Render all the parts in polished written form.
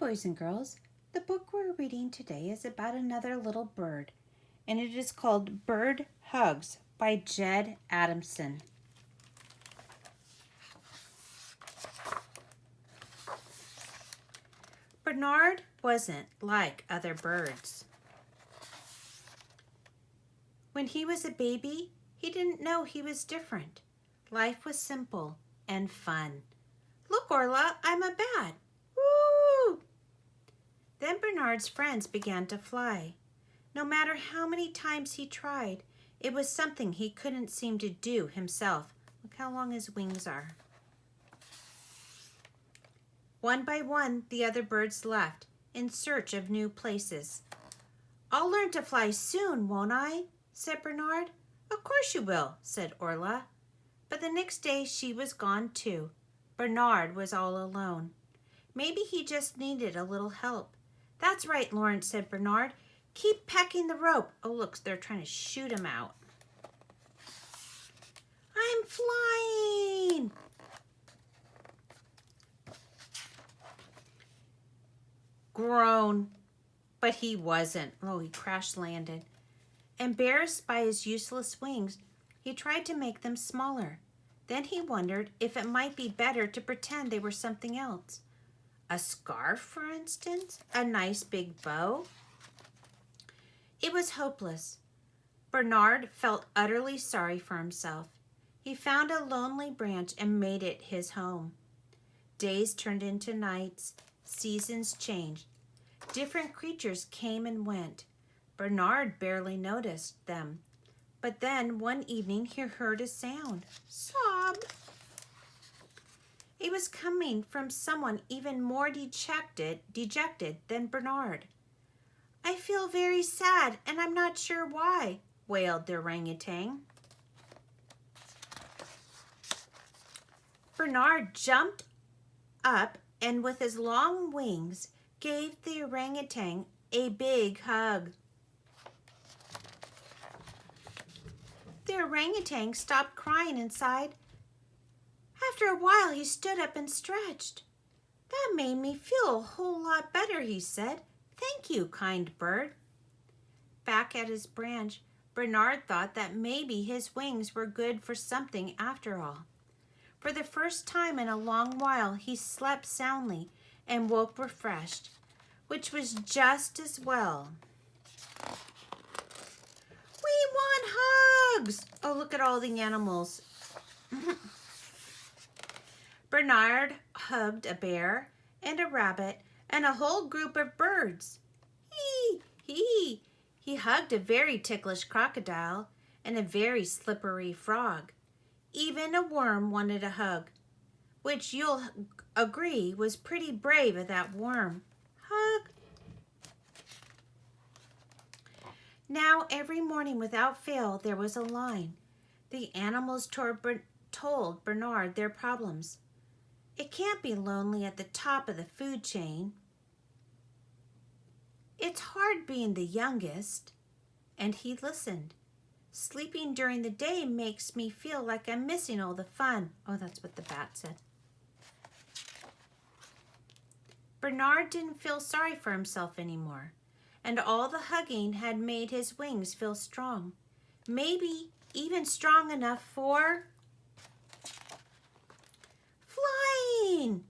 boys and girls. The book we're reading today is about another little bird, and it is called Bird Hugs by Jed Adamson. Bernard wasn't like other birds. When he was a baby, he didn't know he was different. Life was simple and fun. Look, Orla, I'm a bat. Woo! Then Bernard's friends began to fly. No matter how many times he tried, it was something he couldn't seem to do himself. Look how long his wings are. One by one, the other birds left in search of new places. "I'll learn to fly soon, won't I?" said Bernard. "Of course you will," said Orla. But the next day she was gone too. Bernard was all alone. Maybe he just needed a little help. "That's right, Lawrence," said Bernard. "Keep pecking the rope." Oh, look, they're trying to shoot him out. "I'm flying!" Groan. But he wasn't. Oh, he crash landed. Embarrassed by his useless wings, he tried to make them smaller. Then he wondered if it might be better to pretend they were something else. A scarf, for instance? A nice big bow? It was hopeless. Bernard felt utterly sorry for himself. He found a lonely branch and made it his home. Days turned into nights. Seasons changed. Different creatures came and went. Bernard barely noticed them. But then one evening he heard a sound. Sob. It was coming from someone even more dejected than Bernard. "I feel very sad, and I'm not sure why," wailed the orangutan. Bernard jumped up and with his long wings gave the orangutan a big hug. The orangutan stopped crying and sighed. After a while, he stood up and stretched. "That made me feel a whole lot better," he said. "Thank you, kind bird." Back at his branch, Bernard thought that maybe his wings were good for something after all. For the first time in a long while, he slept soundly and woke refreshed, which was just as well. "We want hugs!" Oh, look at all the animals. Bernard hugged a bear and a rabbit and a whole group of birds. He hugged a very ticklish crocodile and a very slippery frog. Even a worm wanted a hug, which you'll agree was pretty brave of that worm. Hug. Now, every morning without fail, there was a line. The animals told Bernard their problems. It can't be lonely at the top of the food chain. It's hard being the youngest. And he listened. Sleeping during the day makes me feel like I'm missing all the fun. Oh, that's what the bat said. Bernard didn't feel sorry for himself anymore. And all the hugging had made his wings feel strong. Maybe even strong enough for flying.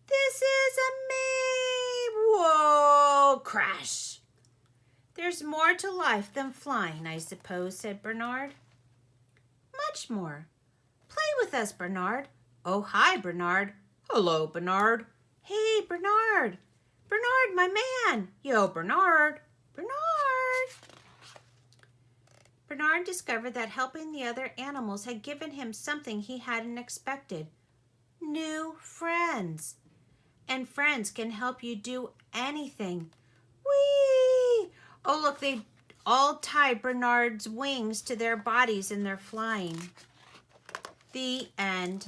"This is amazing!" Whoa! Crash! "There's more to life than flying, I suppose," said Bernard. "Much more. Play with us, Bernard." "Oh, hi, Bernard." "Hello, Bernard." "Hey, Bernard. Bernard, my man." "Yo, Bernard." "Bernard." Bernard discovered that helping the other animals had given him something he hadn't expected. New friends. And friends can help you do anything. Whee! Oh, look, they all tied Bernard's wings to their bodies and they're flying. The end.